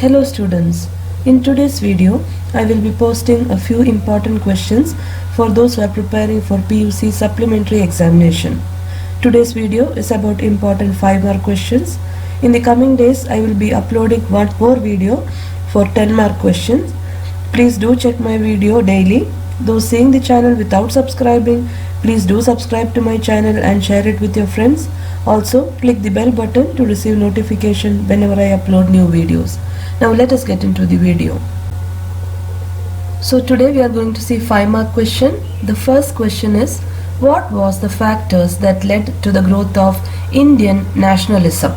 Hello students, in today's video I will be posting a few important questions for those who are preparing for PUC supplementary examination. Today's video is about important 5-mark questions. In the coming days I will be uploading one more video for 10-mark questions. Please do check my video daily. Those seeing the channel without subscribing, please do subscribe to my channel and share it with your friends. Also, click the bell button to receive notification whenever I upload new videos. Now let us get into the video. So today we are going to see 5-mark question. The first question is, what was the factors that led to the growth of Indian nationalism?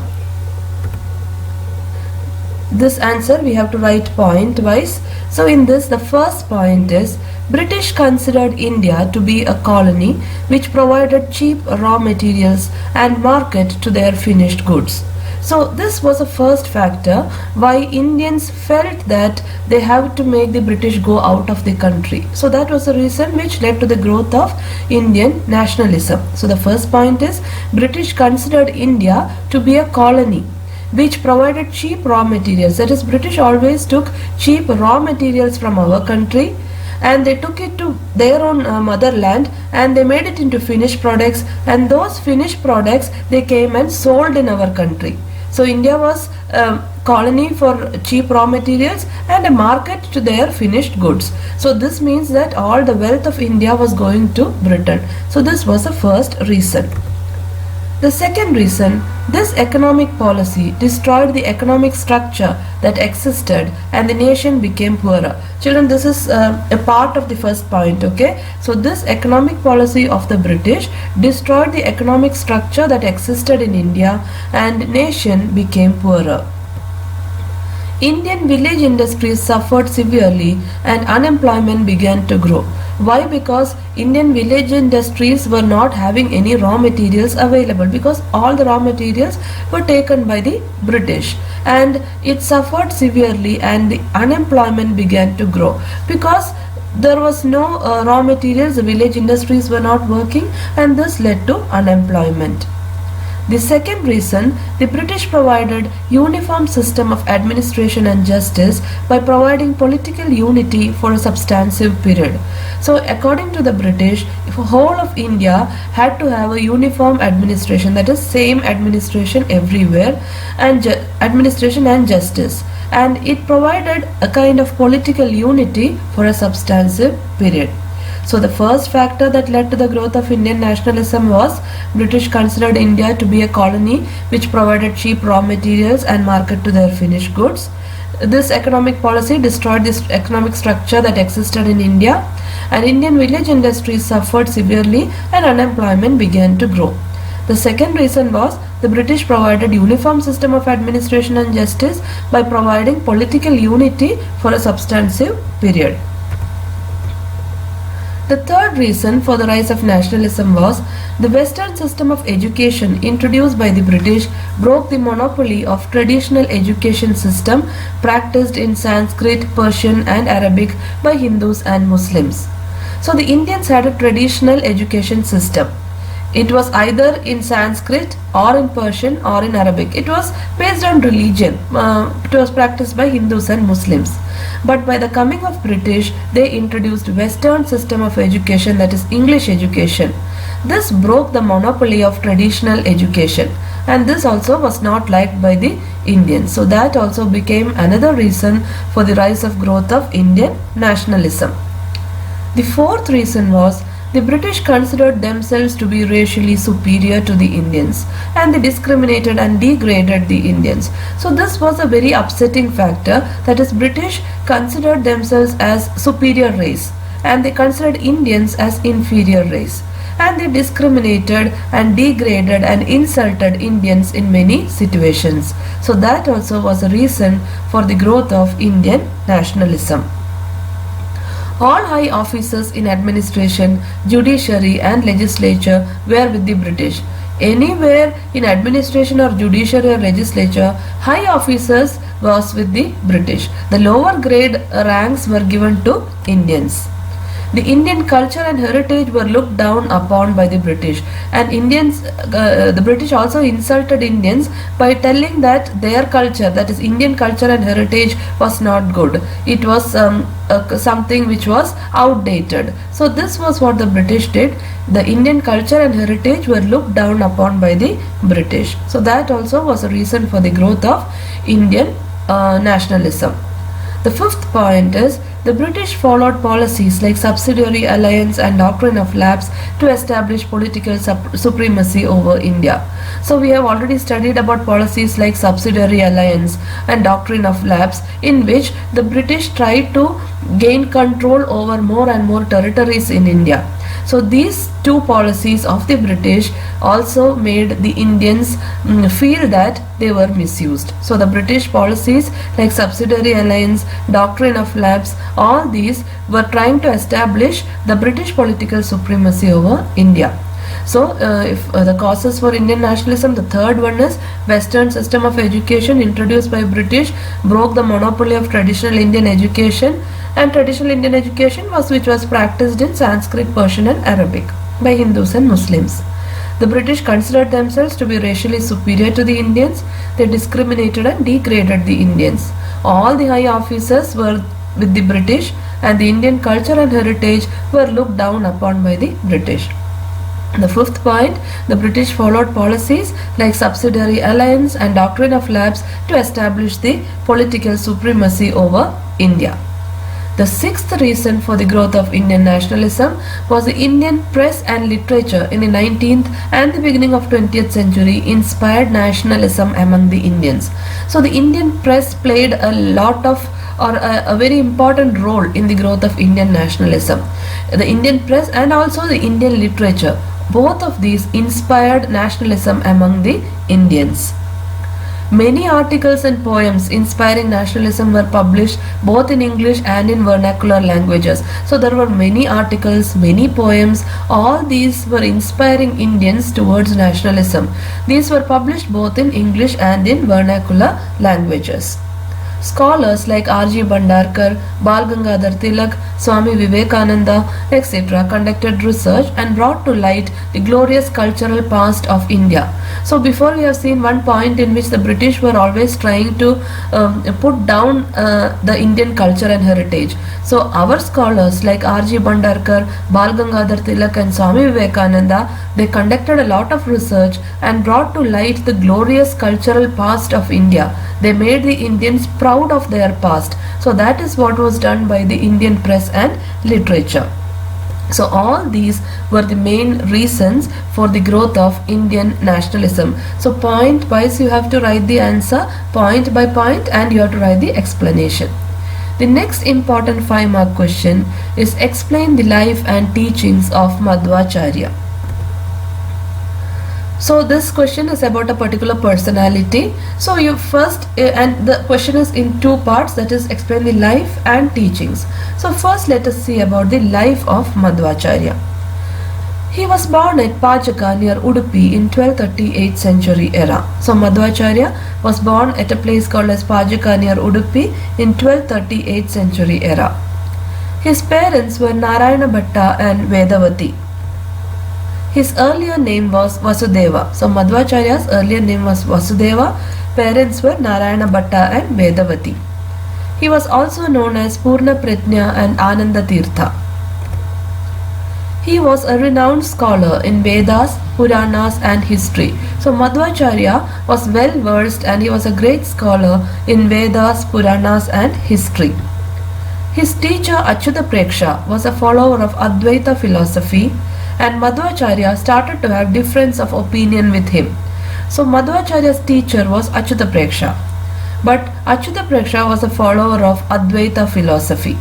This answer we have to write point wise. So in this, the first point is, British considered India to be a colony which provided cheap raw materials and market to their finished goods. So this was the first factor why Indians felt that they have to make the British go out of the country. So that was the reason which led to the growth of Indian nationalism. So the first point is, British considered India to be a colony which provided cheap raw materials. That is, British always took cheap raw materials from our country and they took it to their own motherland and they made it into finished products, and those finished products they came and sold in our country. So India was a colony for cheap raw materials and a market to their finished goods. So this means that all the wealth of India was going to Britain. So this was the first reason. The second reason, this economic policy destroyed the economic structure that existed and the nation became poorer. Children, this is a part of the first point, okay? So this economic policy of the British destroyed the economic structure that existed in India and nation became poorer. Indian village industries suffered severely and unemployment began to grow. Why? Because Indian village industries were not having any raw materials available, because all the raw materials were taken by the British, and it suffered severely and the unemployment began to grow because there was no raw materials, the village industries were not working, and this led to unemployment. The second reason, the British provided uniform system of administration and justice by providing political unity for a substantive period. So according to the British, if whole of India had to have a uniform administration, that is same administration everywhere, and administration and justice, and it provided a kind of political unity for a substantive period. So the first factor that led to the growth of Indian nationalism was, British considered India to be a colony which provided cheap raw materials and market to their finished goods. This economic policy destroyed this economic structure that existed in India, and Indian village industries suffered severely and unemployment began to grow. The second reason was, the British provided uniform system of administration and justice by providing political unity for a substantive period. The third reason for the rise of nationalism was, the Western system of education introduced by the British broke the monopoly of traditional education system practiced in Sanskrit, Persian and Arabic by Hindus and Muslims. So the Indians had a traditional education system. It was either in Sanskrit or in Persian or in Arabic. It was based on religion. It was practiced by Hindus and Muslims. But by the coming of British, they introduced Western system of education, that is English education. This broke the monopoly of traditional education, and this also was not liked by the Indians. So that also became another reason for the rise of growth of Indian nationalism. The fourth reason was, the British considered themselves to be racially superior to the Indians, and they discriminated and degraded the Indians. So this was a very upsetting factor, that is, British considered themselves as superior race and they considered Indians as inferior race, and they discriminated and degraded and insulted Indians in many situations. So that also was a reason for the growth of Indian nationalism. All high officers in administration, judiciary and legislature were with the British. Anywhere in administration or judiciary or legislature, high officers was with the British. The lower grade ranks were given to Indians. The Indian culture and heritage were looked down upon by the British, and the British also insulted Indians by telling that their culture, that is Indian culture and heritage, was not good. It was something which was outdated. So this was what the British did. The Indian culture and heritage were looked down upon by the British. So that also was a reason for the growth of Indian nationalism. The fifth point is the British followed policies like subsidiary alliance and doctrine of lapse to establish political supremacy over India. So we have already studied about policies like subsidiary alliance and doctrine of lapse, in which the British tried to gain control over more and more territories in India. So these two policies of the British also made the Indians feel that they were misused. So the British policies like subsidiary alliance, doctrine of lapse, all these were trying to establish the British political supremacy over India. So if the causes for Indian nationalism, the third one is Western system of education introduced by British broke the monopoly of traditional Indian education, and traditional Indian education was which was practiced in Sanskrit, Persian and Arabic by Hindus and Muslims. The British considered themselves to be racially superior to the Indians. They discriminated and degraded the Indians. All the high officers were with the British, and the Indian culture and heritage were looked down upon by the British. The fifth point, the British followed policies like subsidiary alliance and doctrine of lapse to establish the political supremacy over India. The sixth reason for the growth of Indian nationalism was the Indian press and literature in the 19th and the beginning of 20th century inspired nationalism among the Indians. So the Indian press played a lot of a very important role in the growth of Indian nationalism. The Indian press and also the Indian literature, both of these inspired nationalism among the Indians. Many articles and poems inspiring nationalism were published both in English and in vernacular languages. So there were many articles, many poems, all these were inspiring Indians towards nationalism. These were published both in English and in vernacular languages. Scholars like R.G. Bhandarkar, Bal Gangadhar Tilak, Swami Vivekananda, etc. conducted research and brought to light the glorious cultural past of India. So before we have seen one point in which the British were always trying to put down the Indian culture and heritage. So our scholars like R.G. Bhandarkar, Bal Gangadhar Tilak and Swami Vivekananda, they conducted a lot of research and brought to light the glorious cultural past of India. They made the Indians proud of their past. So that is what was done by the Indian press and literature. So all these were the main reasons for the growth of Indian nationalism. So point wise you have to write the answer point by point and you have to write the explanation. The next important 5-mark question is explain the life and teachings of Madhvacharya. So this question is about a particular personality. So you first, and the question is in two parts, that is explain the life and teachings. So first let us see about the life of Madhvacharya. He was born at Pajaka near Udupi in 1238 century era. So Madhvacharya was born at a place called as Pajaka near Udupi in 1238 century era. His parents were Narayana Bhatta and Vedavati. His earlier name was Vasudeva. So Madhvacharya's earlier name was Vasudeva. Parents were Narayana Bhatta and Vedavati. He was also known as Purna Pratnya and Ananda Tirtha. He was a renowned scholar in Vedas, Puranas and history. So Madhvacharya was well versed and he was a great scholar in Vedas, Puranas and history. His teacher Achyuta Preksha was a follower of Advaita philosophy, and Madhvacharya started to have difference of opinion with him. So Madhvacharya's teacher was Achyuta Preksha, but Achyuta Preksha was a follower of Advaita philosophy.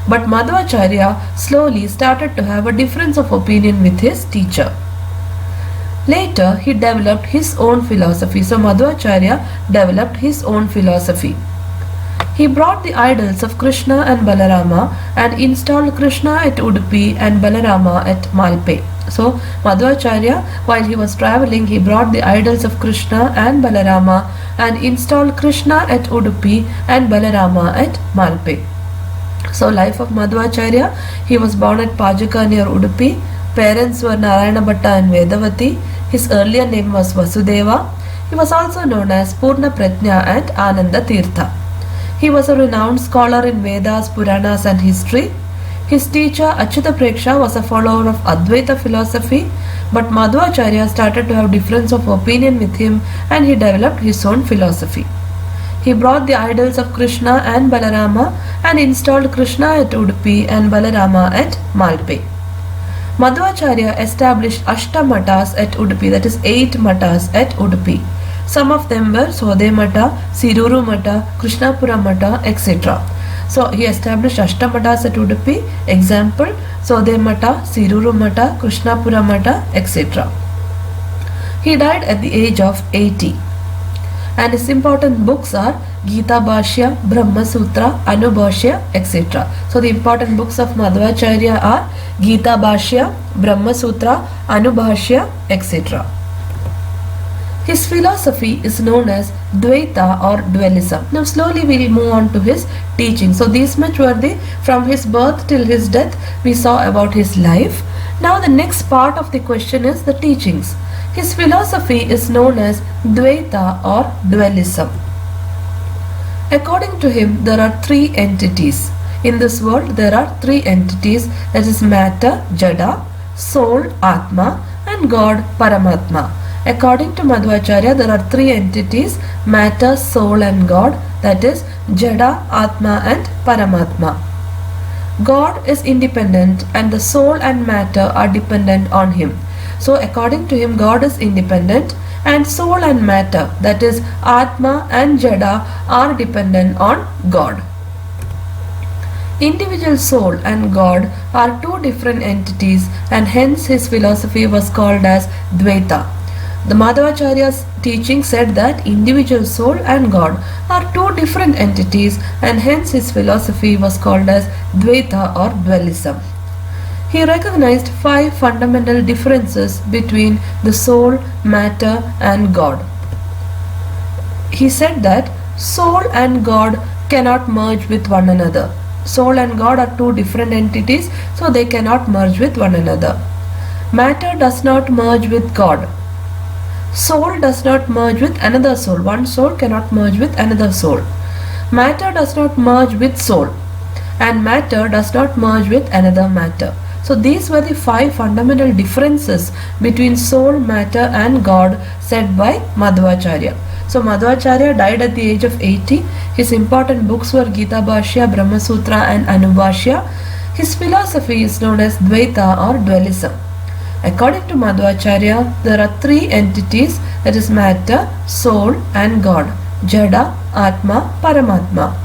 But Madhvacharya slowly started to have a difference of opinion with his teacher. Later he developed his own philosophy. So Madhvacharya developed his own philosophy. He brought the idols of Krishna and Balarama and installed Krishna at Udupi and Balarama at Malpe. So Madhvacharya, while he was travelling, he brought the idols of Krishna and Balarama and installed Krishna at Udupi and Balarama at Malpe. So life of Madhvacharya, he was born at Pajaka near Udupi. Parents were Narayana Bhatta and Vedavati. His earlier name was Vasudeva. He was also known as Purna Pratnya and Ananda Tirtha. He was a renowned scholar in Vedas, Puranas and history. His teacher Achyuta Preksha was a follower of Advaita philosophy, but Madhvacharya started to have difference of opinion with him and he developed his own philosophy. He brought the idols of Krishna and Balarama and installed Krishna at Udupi and Balarama at Malpe. Madhvacharya established Ashtamatas at Udupi, that is 8 matas at Udupi. Some of them were Sode Mata, Siruru Mata, Krishnapura Mata, etc. So he established Ashtamatas at Udupi, example Sode Mata, Siruru Mata, Krishnapura Mata, etc. He died at the age of 80. And his important books are Gita Bhashya, Brahma Sutra, Anubhashya, etc. So the important books of Madhvacharya are Gita Bhashya, Brahma Sutra, Anubhashya, etc. His philosophy is known as Dvaita or dualism. Now slowly we will move on to his teaching. So these much were from his birth till his death we saw about his life. Now the next part of the question is the teachings. His philosophy is known as Dvaita or dualism. According to him, there are 3 entities. In this world, there are 3 entities, that is matter, Jada, soul, Atma, and God, Paramatma. According to Madhvacharya, there are 3 entities, matter, soul, and God, that is Jada, Atma, and Paramatma. God is independent and the soul and matter are dependent on him. So according to him, God is independent and soul and matter, that is Atma and Jada, are dependent on God. Individual soul and God are 2 different entities and hence his philosophy was called as Dvaita. The Madhvacharya's teaching said that individual soul and God are 2 different entities and hence his philosophy was called as Dvaita or dualism. He recognized 5 fundamental differences between the soul, matter and God. He said that soul and God cannot merge with one another. Soul and God are 2 different entities, so they cannot merge with one another. Matter does not merge with God. Soul does not merge with another soul. One soul cannot merge with another soul. Matter does not merge with soul. And matter does not merge with another matter. So these were the 5 fundamental differences between soul, matter and God said by Madhvacharya. So Madhvacharya died at the age of 80. His important books were Gita Bhashya, Brahma Sutra and Anubhashya. His philosophy is known as Dvaita or dualism. According to Madhvacharya, there are 3 entities, that is matter, soul and God, Jada, Atma, Paramatma.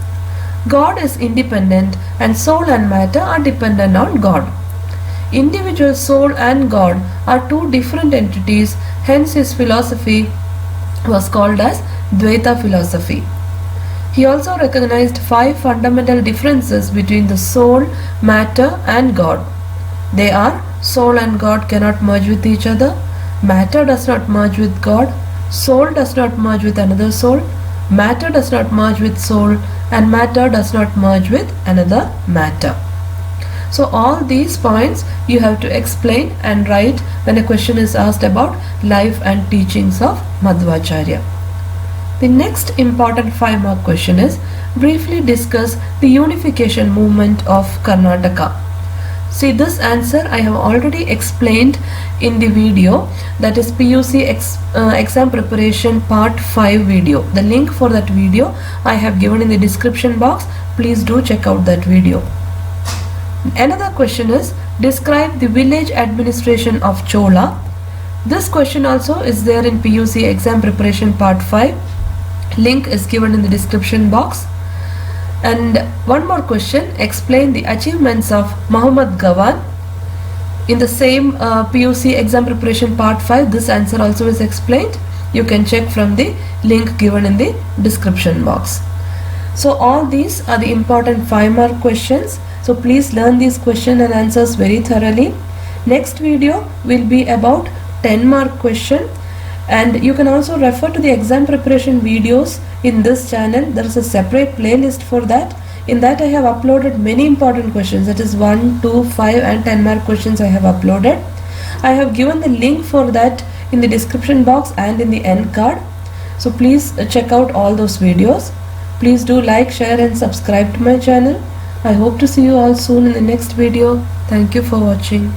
God is independent and soul and matter are dependent on God. Individual soul and God are 2 different entities, hence his philosophy was called as Dvaita philosophy. He also recognized 5 fundamental differences between the soul, matter and God. They are soul and God cannot merge with each other, matter does not merge with God, soul does not merge with another soul, matter does not merge with soul and matter does not merge with another matter. So all these points you have to explain and write when a question is asked about life and teachings of Madhvacharya. The next important 5-mark question is briefly discuss the unification movement of Karnataka. See, this answer I have already explained in the video, that is PUC exam preparation part 5 video. The link for that video I have given in the description box. Please do check out that video. Another question is describe the village administration of Chola. This question also is there in PUC exam preparation part 5. Link is given in the description box. And one more question, explain the achievements of Muhammad Gawan. In the same PUC exam preparation part 5, this answer also is explained. You can check from the link given in the description box. So all these are the important 5-mark questions. So please learn these questions and answers very thoroughly. Next video will be about 10-mark question. And you can also refer to the exam preparation videos in this channel. There is a separate playlist for that. In that I have uploaded many important questions, that is 1, 2, 5 and 10 mark questions I have uploaded. I have given the link for that in the description box and in the end card. So please check out all those videos. Please do like, share and subscribe to my channel. I hope to see you all soon in the next video. Thank you for watching.